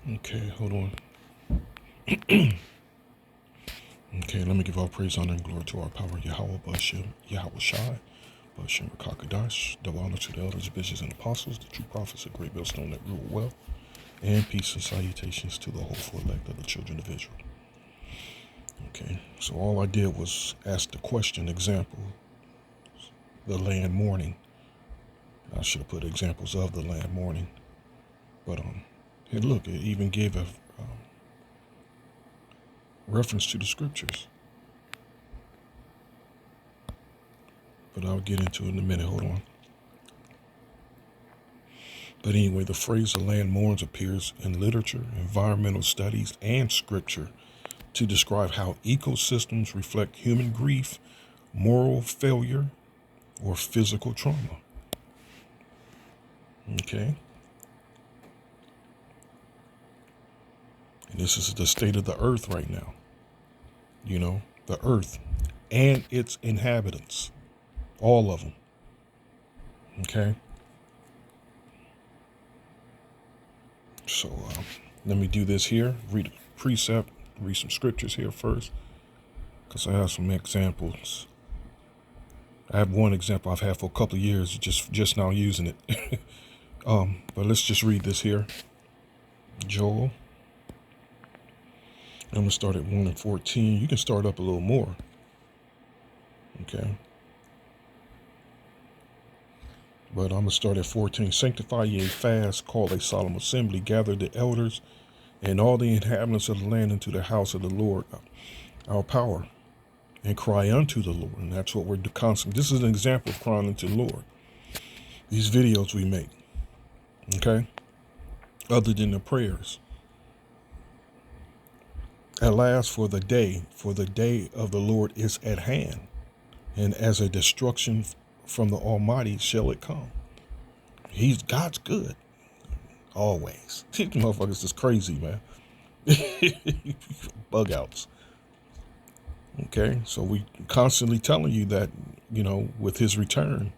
Okay, hold on. Okay, let me give all praise, honor, and glory to our power, Yahweh, Bashem, Yahweh Shai, Bashem, Rakakadash, double honor to the elders, bishops, and apostles, the true prophets, a great millstone that rule well, and peace and salutations to the hopeful elect of the children of Israel. Okay, so all I did was ask the question, example, the land mourning. I should have put examples of the land mourning, but hey, look, it even gave a reference to the scriptures. But I'll get into it in a minute. Hold on. But anyway, the phrase "the land mourns" appears in literature, environmental studies, and scripture to describe how ecosystems reflect human grief, moral failure, or physical trauma. Okay? And this is the state of the earth right now. You know, the earth and its inhabitants. All of them. Okay? So let me do this here. Read a precept, read some scriptures here first, because I have some examples. I have one example I've had for a couple of years, just now using it. But let's just read this here. Joel. I'm going to start at 1 and 14. You can start up a little more. Okay. But I'm going to start at 14. Sanctify ye a fast, call a solemn assembly, gather the elders and all the inhabitants of the land into the house of the Lord, our power, and cry unto the Lord. And that's what we're constantly. This is an example of crying unto the Lord. These videos we make. Okay. Other than the prayers. At last, for the day of the Lord is at hand, and as a destruction from the Almighty shall it come. God's good, always. These motherfuckers is crazy, man. Bug outs. Okay, so we constantly telling you that, with his return,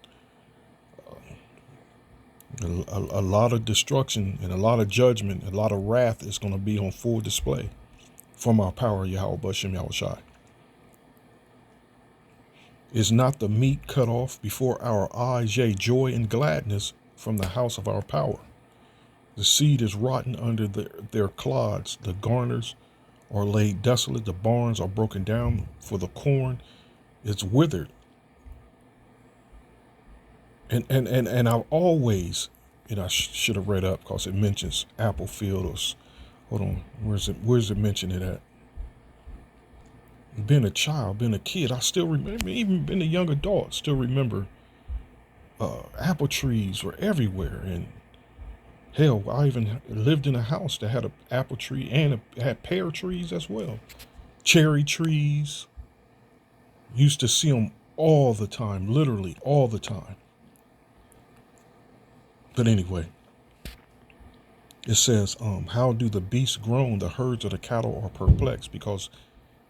a lot of destruction and a lot of judgment, a lot of wrath is going to be on full display from our power, Yahweh Bashem Yahweh Shai. Is not the meat cut off before our eyes, yea, joy and gladness from the house of our power? The seed is rotten under their clods, the garners are laid desolate, the barns are broken down, for the corn is withered. And I've always, I should have read up because it mentions apple field. Hold on, where's it mentioned it at? Being a child, being a kid, I still remember, even being a young adult, still remember apple trees were everywhere. And hell, I even lived in a house that had an apple tree and had pear trees as well. Cherry trees. Used to see them all the time, literally all the time. But anyway, it says, how do the beasts groan? The herds of the cattle are perplexed because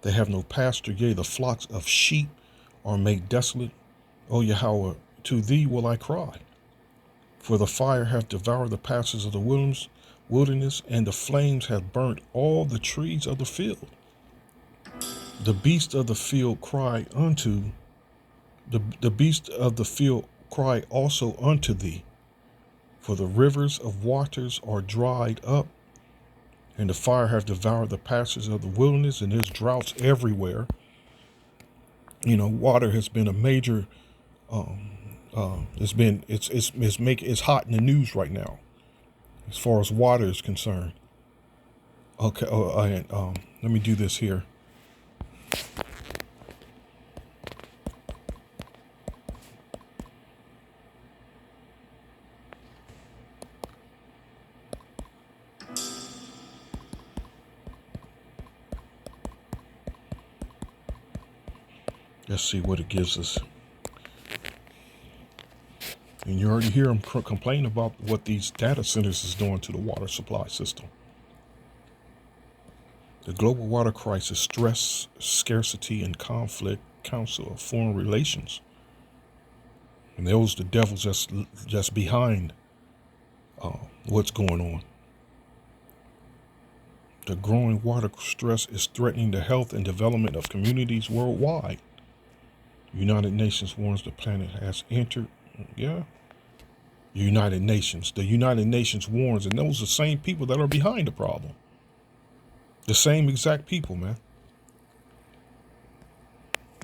they have no pasture. Yea, the flocks of sheep are made desolate. O Yahweh, to thee will I cry. For the fire hath devoured the pastures of the wilderness, and the flames have burnt all the trees of the field. The beasts of the field cry unto the beasts of the field cry also unto thee. For the rivers of waters are dried up, and the fire hath devoured the pastures of the wilderness, and there's droughts everywhere. Water has been a major. It's hot in the news right now, as far as water is concerned. Okay. Let me do this here. Let's see what it gives us. And you already hear them complain about what these data centers is doing to the water supply system. The global water crisis, stress, scarcity, and conflict, council of foreign relations. And those the devils just behind what's going on. The growing water stress is threatening the health and development of communities worldwide. United Nations warns the planet has entered. Yeah. United Nations. The United Nations warns, and those are the same people that are behind the problem. The same exact people, man.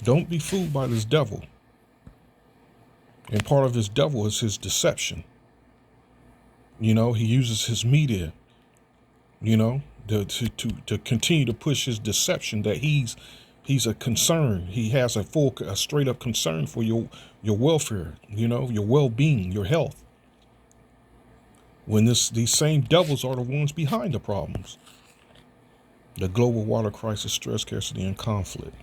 Don't be fooled by this devil. And part of his devil is his deception. You know, he uses his media, you know, to continue to push his deception that he's a concern. He has a straight up concern for your welfare, you know, your well-being, your health. When these same devils are the ones behind the problems. The global water crisis, stress, scarcity, and conflict.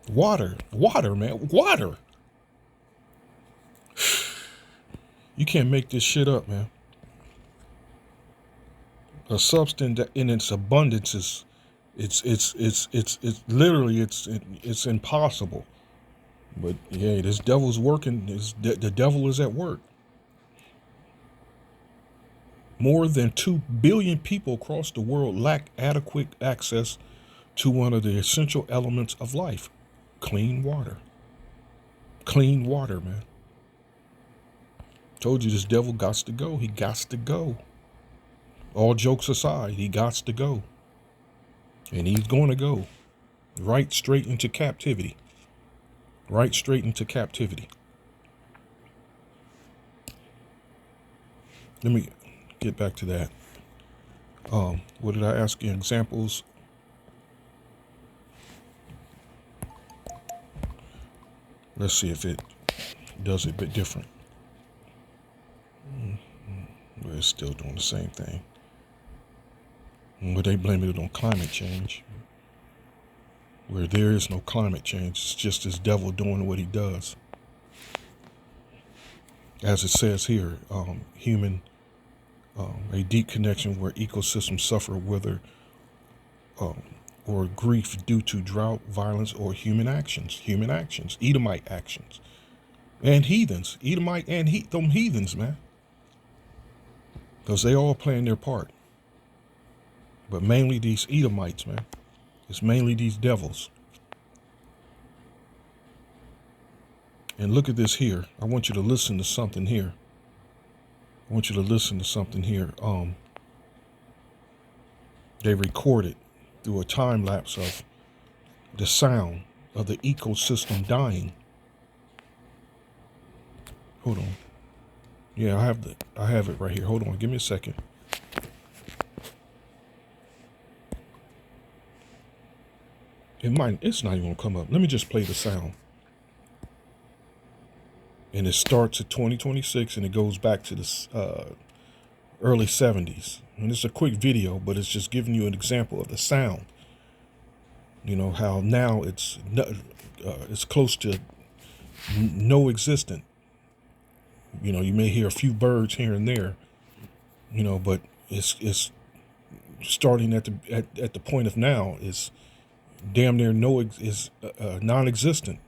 Water, man, water. You can't make this shit up, man. A substance that in its abundance is, it's literally, it's impossible. But yeah, this devil's working. The devil is at work. More than 2 billion people across the world lack adequate access to one of the essential elements of life, clean water. Clean water, man. Told you this devil gots to go. He gots to go. All jokes aside, he gots to go. And he's going to go right straight into captivity. Right straight into captivity. Let me get back to that. What did I ask you? Examples? Let's see if it does it a bit different. But it's still doing the same thing. But they blame it on climate change. Where there is no climate change. It's just this devil doing what he does. As it says here, a deep connection where ecosystems suffer whether or grief due to drought, violence, or human actions, Edomite actions, and heathens, Edomite and them heathens, man, because they all playing their part. But mainly these Edomites, man. It's mainly these devils. And look at this here. I want you to listen to something here. They recorded through a time lapse of the sound of the ecosystem dying. Hold on. Yeah, I have it right here. Hold on, give me a second. It's not even gonna come up. Let me just play the sound. And it starts at 2026 and it goes back to the early 70s. And it's a quick video, but it's just giving you an example of the sound. You know, how now it's close to no existent. You know, you may hear a few birds here and there, you know, but it's starting at the point of now is damn near non-existent.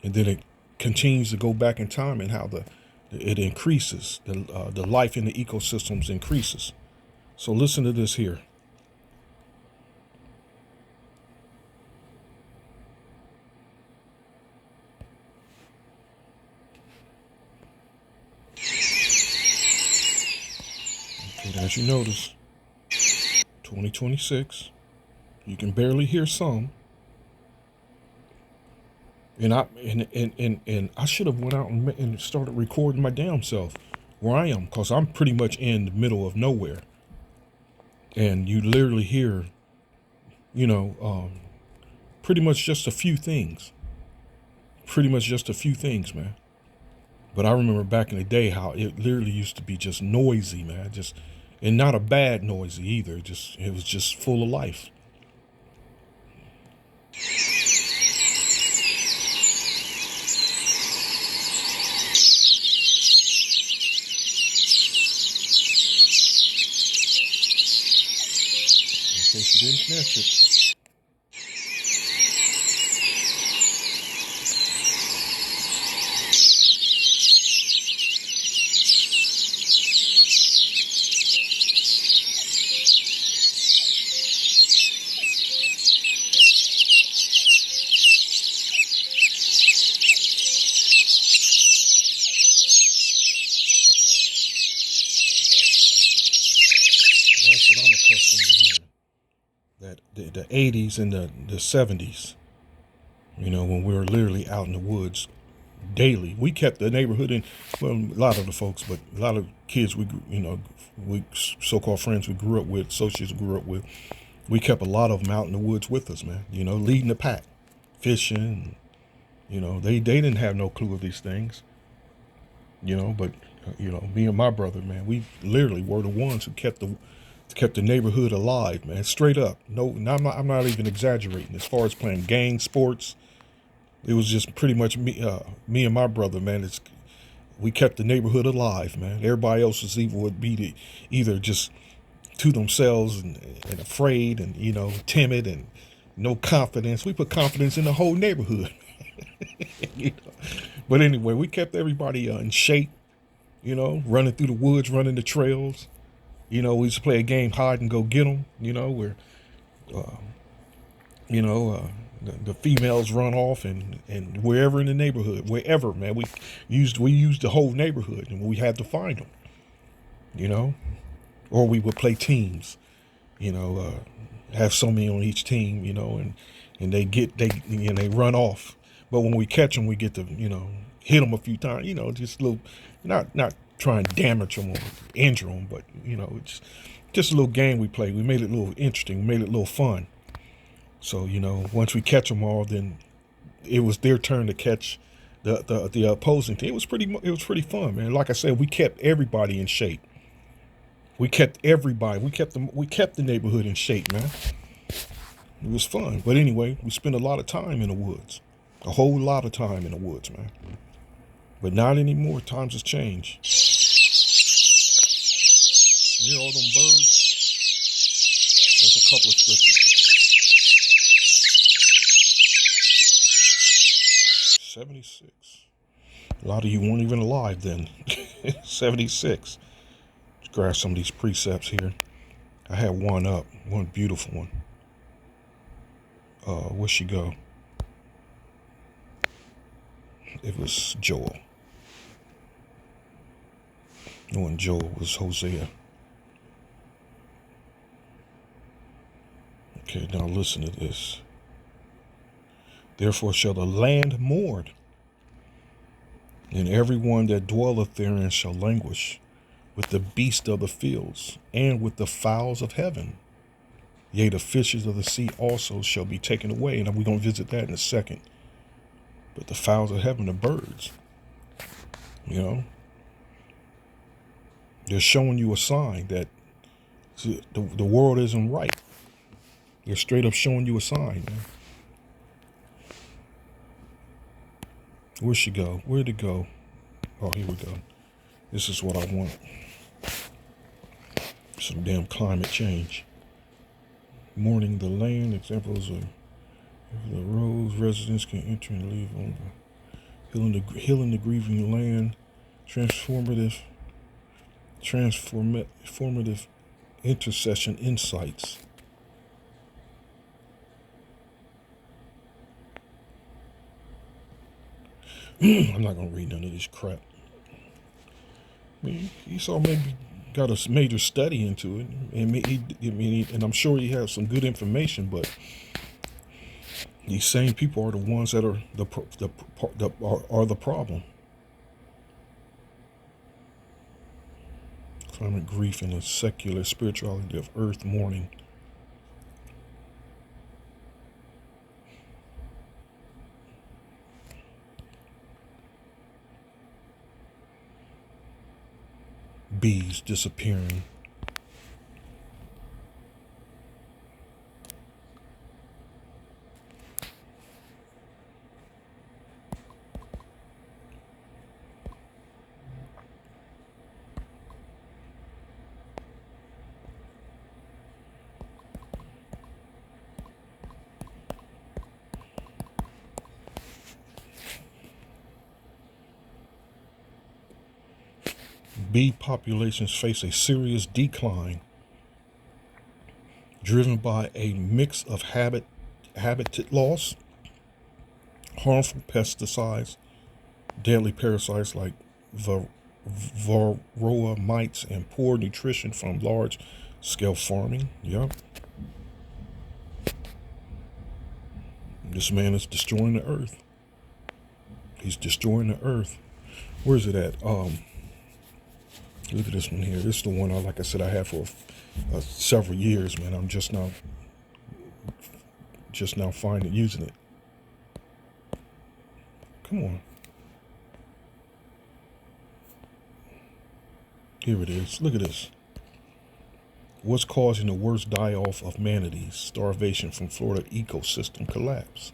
And then it continues to go back in time and how it increases, the life in the ecosystems increases. So listen to this here. Okay, as you notice, 2026, you can barely hear some. And I should have went out and started recording my damn self where I am, because I'm pretty much in the middle of nowhere. And you literally hear, you know, pretty much just a few things. Man. But I remember back in the day how it literally used to be just noisy, man. And not a bad noisy either. It was just full of life. In case you didn't catch it. 80s and the 70s, when we were literally out in the woods daily. We kept the neighborhood in, well, a lot of the folks, but a lot of kids we so-called friends we grew up with, associates we grew up with, we kept a lot of them out in the woods with us, man, leading the pack, fishing, they didn't have no clue of these things, but, me and my brother, man, we literally were the ones who kept the neighborhood alive, man, straight up. No, I'm not even exaggerating. As far as playing gang sports, it was just pretty much me and my brother, man. We kept the neighborhood alive, man. Everybody else's evil would be either just to themselves and afraid and, timid and no confidence. We put confidence in the whole neighborhood. you know? But anyway, we kept everybody in shape, running through the woods, running the trails. We used to play a game, hide and go get them, where, uh, the females run off and wherever in the neighborhood, wherever, man, we used the whole neighborhood and we had to find them, or we would play teams, have so many on each team, and they run off. But when we catch them, we get to, hit them a few times, just a little, not try and damage them or injure them, but, it's just a little game we played. We made it a little interesting, we made it a little fun. So, once we catch them all, then it was their turn to catch the opposing team. It was pretty fun, man. Like I said, we kept everybody in shape. We kept everybody. We kept the neighborhood in shape, man. It was fun. But anyway, we spent a lot of time in the woods. A whole lot of time in the woods, man. But not anymore. Times has changed. You hear all them birds? That's a couple of scriptures. 76. A lot of you weren't even alive then. 76. Let's grab some of these precepts here. I had one beautiful one. Where'd she go? It was Joel. No, and Joel was Hosea. Okay, now listen to this. Therefore shall the land mourn, and everyone that dwelleth therein shall languish with the beasts of the fields, and with the fowls of heaven. Yea, the fishes of the sea also shall be taken away. And we're going to visit that in a second. But the fowls of heaven, the birds, they're showing you a sign that the world isn't right. They're straight up showing you a sign, man. Where'd she go? Where'd it go? Oh, here we go. This is what I want. Some damn climate change. Mourning the land, examples of the roads, residents can enter and leave on the healing the grieving land, transformative intercession insights. I'm not going to read none of this crap. I mean, Esau maybe got a major study into it, and I'm sure he has some good information, but these same people are the ones that are the problem. Climate grief and the secular spirituality of earth mourning. Bees disappearing. Bee populations face a serious decline, driven by a mix of habitat loss, harmful pesticides, deadly parasites like varroa mites, and poor nutrition from large-scale farming. Yep. This man is destroying the earth. He's destroying the earth. Where's it at? Look at this one here. This is the one like I said, I had for several years, man. I'm just now finding using it. Come on. Here it is. Look at this. What's causing the worst die-off of manatees? Starvation from Florida ecosystem collapse.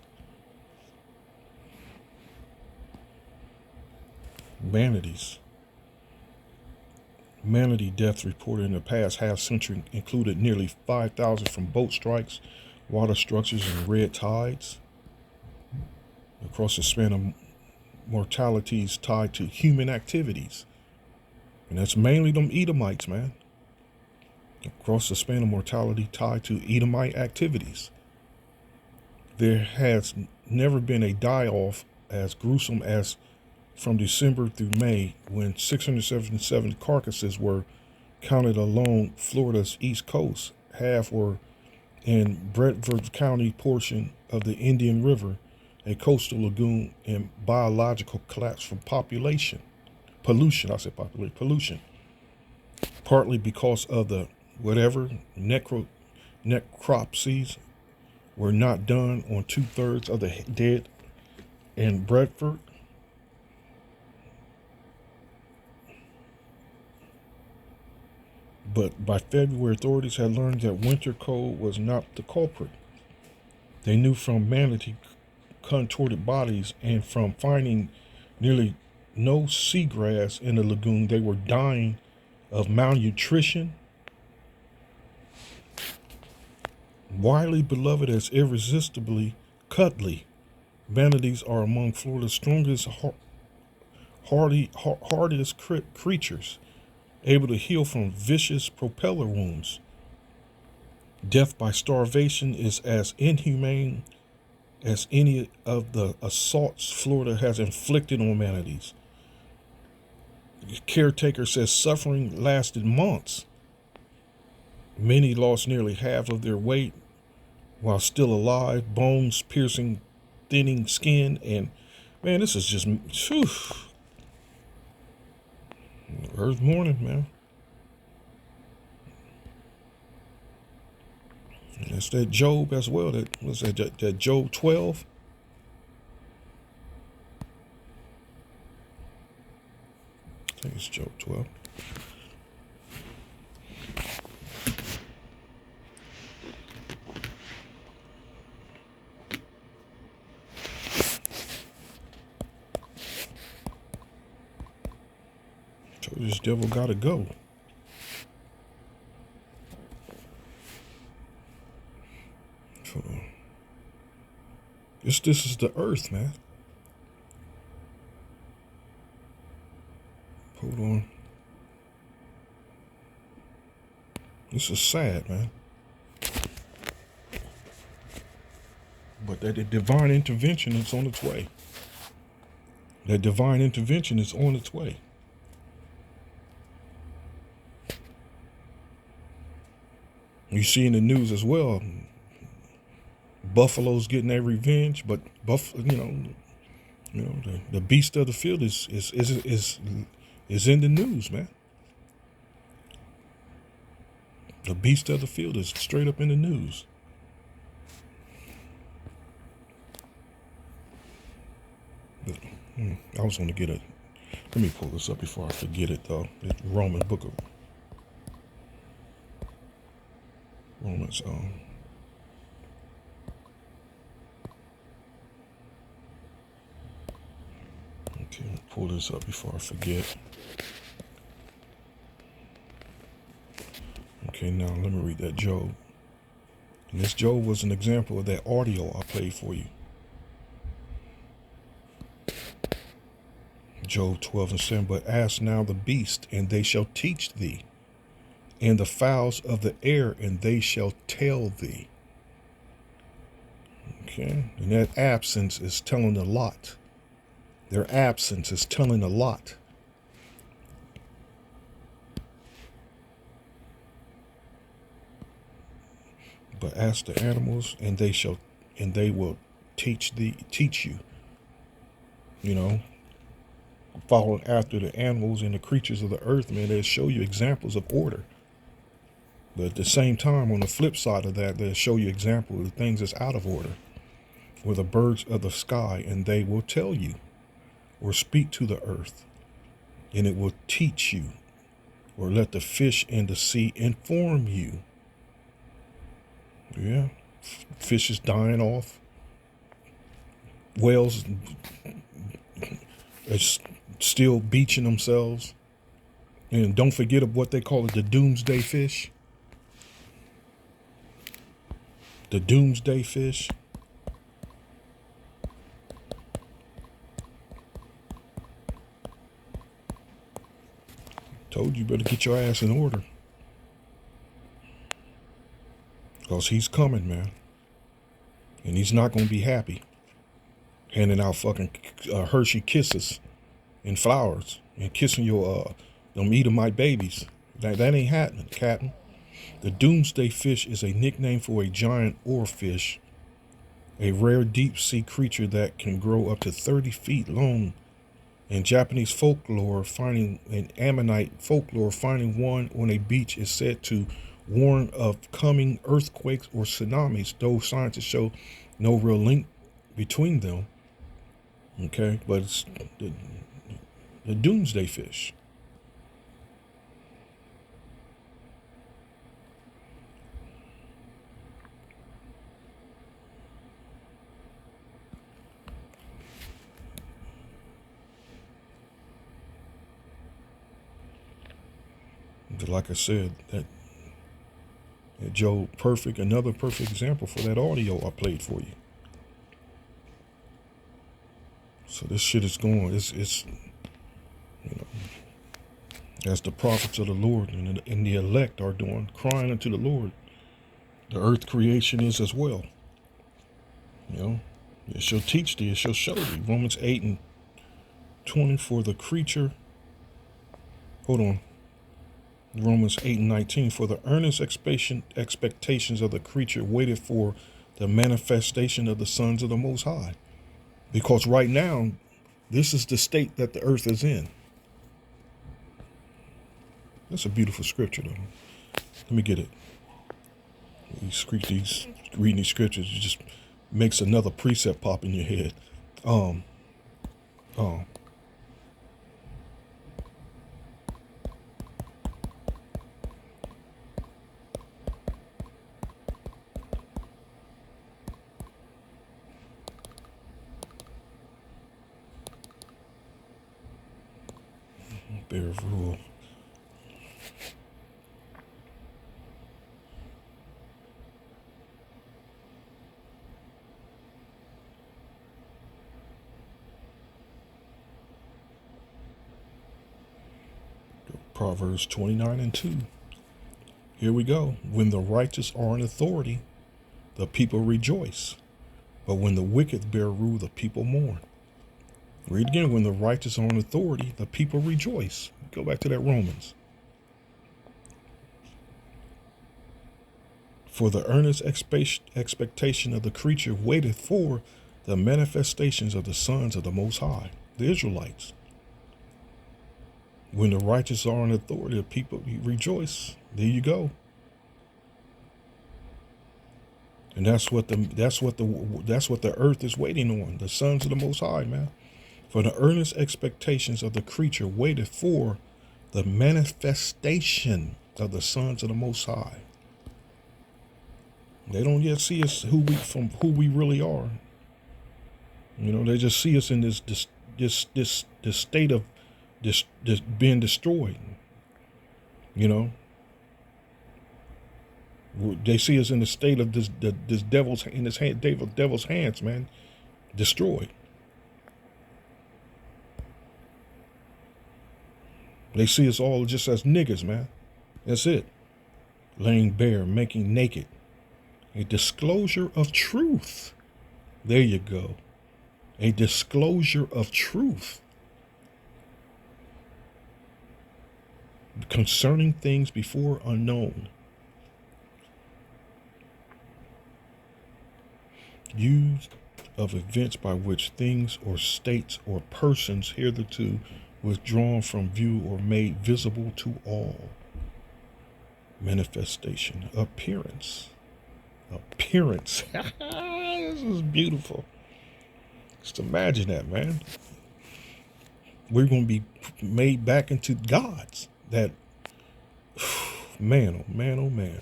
Manatees. Manatee deaths reported in the past half-century included nearly 5,000 from boat strikes, water structures, and red tides. Across the span of mortalities tied to human activities. And that's mainly them Edomites, man. Across the span of mortality tied to Edomite activities. There has never been a die-off as gruesome as from December through May, when 677 carcasses were counted along Florida's east coast. Half were in Brevard County portion of the Indian River, a coastal lagoon, and biological collapse from pollution. Partly because of the necropsies were not done on 2/3 of the dead in Bradford. But by February, authorities had learned that winter cold was not the culprit. They knew from manatee contorted bodies and from finding nearly no seagrass in the lagoon, they were dying of malnutrition. Widely beloved as irresistibly cuddly, manatees are among Florida's strongest, hardiest creatures, able to heal from vicious propeller wounds. Death by starvation is as inhumane as any of the assaults Florida has inflicted on manatees. The caretaker says suffering lasted months. Many lost nearly half of their weight while still alive, bones piercing, thinning skin, and man, this is just Earth morning, man. And that's that Job as well. That was that Job 12. I think it's Job 12. So this devil gotta go. Hold on. This is the earth, man. Hold on. This is sad, man. But that divine intervention is on its way. That divine intervention is on its way. You see in the news as well, Buffalo's getting their revenge, but the beast of the field is in the news, man. The beast of the field is straight up in the news. I was going to get it. Let me pull this up before I forget it, though. The Roman book of Romans. Okay, pull this up before I forget. Okay, now let me read that Job. And this Job was an example of that audio I played for you. Job 12:7, but ask now the beast, and they shall teach thee, and the fowls of the air, and they shall tell thee. Okay, and that absence is telling a lot. Their absence is telling a lot. But ask the animals, and they will teach you. You know, following after the animals and the creatures of the earth, man, they'll show you examples of order. But at the same time, on the flip side of that, they'll show you examples of things that's out of order. Or the birds of the sky, and they will tell you or speak to the earth, and it will teach you, or let the fish in the sea inform you. Yeah, fish is dying off. Whales are still beaching themselves. And don't forget of what they call it, the doomsday fish. The doomsday fish. Told you better get your ass in order. Because he's coming, man. And he's not going to be happy handing out fucking Hershey kisses and flowers and kissing your them Edomite babies. That ain't happening, Captain. The doomsday fish is a nickname for a giant oarfish, a rare deep sea creature that can grow up to 30 feet long. In Japanese folklore, Ammonite folklore, finding one on a beach is said to warn of coming earthquakes or tsunamis, though scientists show no real link between them. Okay, but it's the doomsday fish. Like I said, that Joe, another perfect example for that audio I played for you. So this shit is going, it's you know, as the prophets of the Lord and the elect are doing, crying unto the Lord, the earth creation is as well. You know, it shall teach thee, it shall show thee. Romans 8:20, for the creature, hold on. Romans 8:19, for the earnest expectations of the creature waited for the manifestation of the sons of the Most High. Because right now, this is the state that the earth is in. That's a beautiful scripture, though. Let me get it. Reading these scriptures, it just makes another precept pop in your head. Bear of rule. Proverbs 29:2. Here we go. When the righteous are in authority, the people rejoice. But when the wicked bear rule, the people mourn. Read again. When the righteous are in authority, the people rejoice. Go back to that Romans. For the earnest expectation of the creature waiteth for the manifestations of the sons of the Most High, the Israelites. When the righteous are in authority, the people rejoice. There you go. And that's what the earth is waiting on. The sons of the Most High, man. For the earnest expectations of the creature waiteth for the manifestation of the sons of the Most High. They don't yet see us who we really are. You know, they just see us in this state of this being destroyed. You know, they see us in the state of this devil's hands, man, destroyed. They see us all just as niggas, man. That's it. Laying bare, making naked. A disclosure of truth. There you go. A disclosure of truth concerning things before unknown. of events by which things or states or persons hitherto withdrawn from view or made visible to all. Manifestation, appearance. Appearance. This is beautiful. Just imagine that, man. We're going to be made back into gods. That, man, oh man, oh man.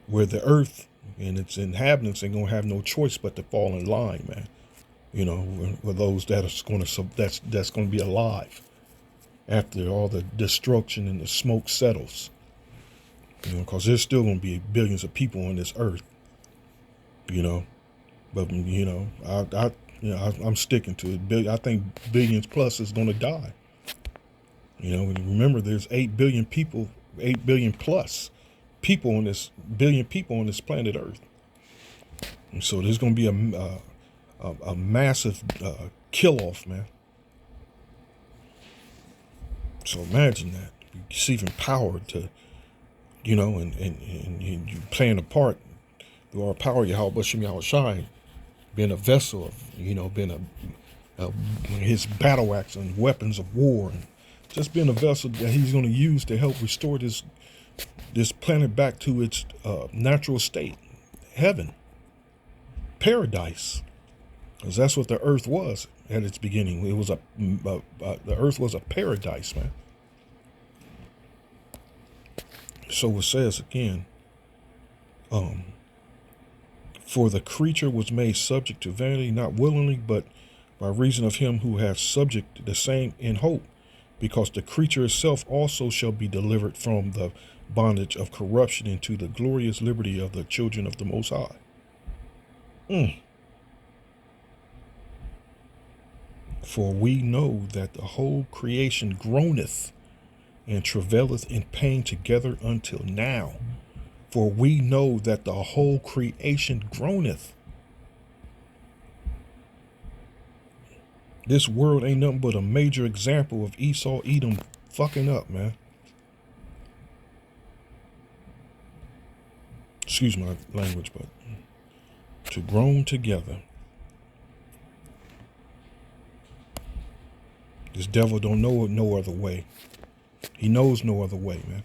Where the earth and its inhabitants ain't going to have no choice but to fall in line, man. You know, with those that are going to, that's going to be alive after all the destruction and the smoke settles. You know, because there's still going to be billions of people on this earth. You know, but you know, I'm sticking to it. I think billions plus is going to die. You know, and remember, there's 8 billion people, 8 billion plus people on this planet Earth. And so there's going to be a massive kill off, man. So imagine that. Receiving power to, you know, and you playing a part through our power, Yahweh Shem Yahweh Shai, being a vessel of, you know, being his battle axe and weapons of war, and just being a vessel that he's going to use to help restore this planet back to its natural state, heaven, paradise, because that's what the earth was at its beginning. It was the earth was a paradise, man. So it says again, for the creature was made subject to vanity, not willingly, but by reason of him who hath subject the same in hope, because the creature itself also shall be delivered from the bondage of corruption into the glorious liberty of the children of the Most High. For we know that the whole creation groaneth and travaileth in pain together until now. For we know that the whole creation groaneth. This world ain't nothing but a major example of Esau, Edom fucking up, man. Excuse my language, but to groan together. This devil don't know no other way. He knows no other way, man.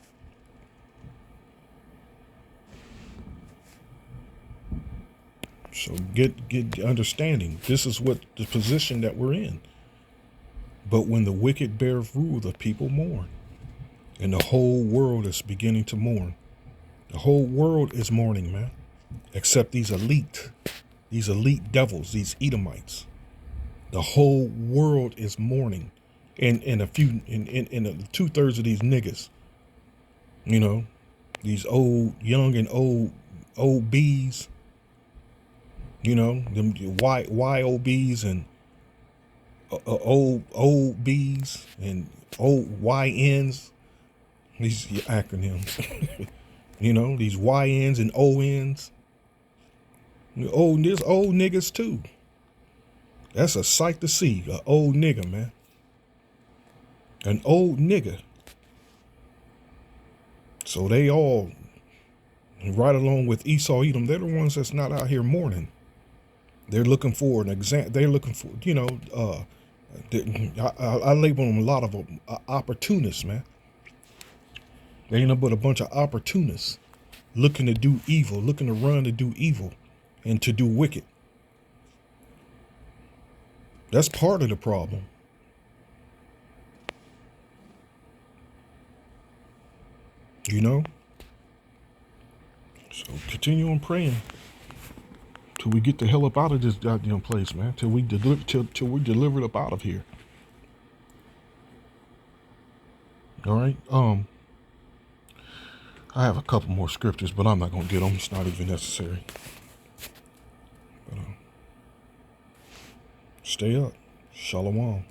So get understanding. This is what the position that we're in. But when the wicked bear rule, the people mourn. And the whole world is beginning to mourn. The whole world is mourning, man. Except these elite devils, these Edomites. The whole world is mourning. And a few, in 2/3 of these niggas. You know, these young and old bees. You know, them YOBs and old B's and old YNs. These acronyms. You know, these YNs and ONs. There's old niggas too. That's a sight to see. An old nigga, man. An old nigga. So they all, right along with Esau, Edom, they're the ones that's not out here mourning. They're looking for an example. They're looking for, you know, I label them a lot of opportunists, man. They ain't nothing but a bunch of opportunists looking to do evil, looking to run to do evil and to do wicked. That's part of the problem. You know? So continue on praying till we get the hell up out of this goddamn place, man. Till we deliver it up out of here. All right. I have a couple more scriptures, but I'm not gonna get them. It's not even necessary. But stay up. Shalom.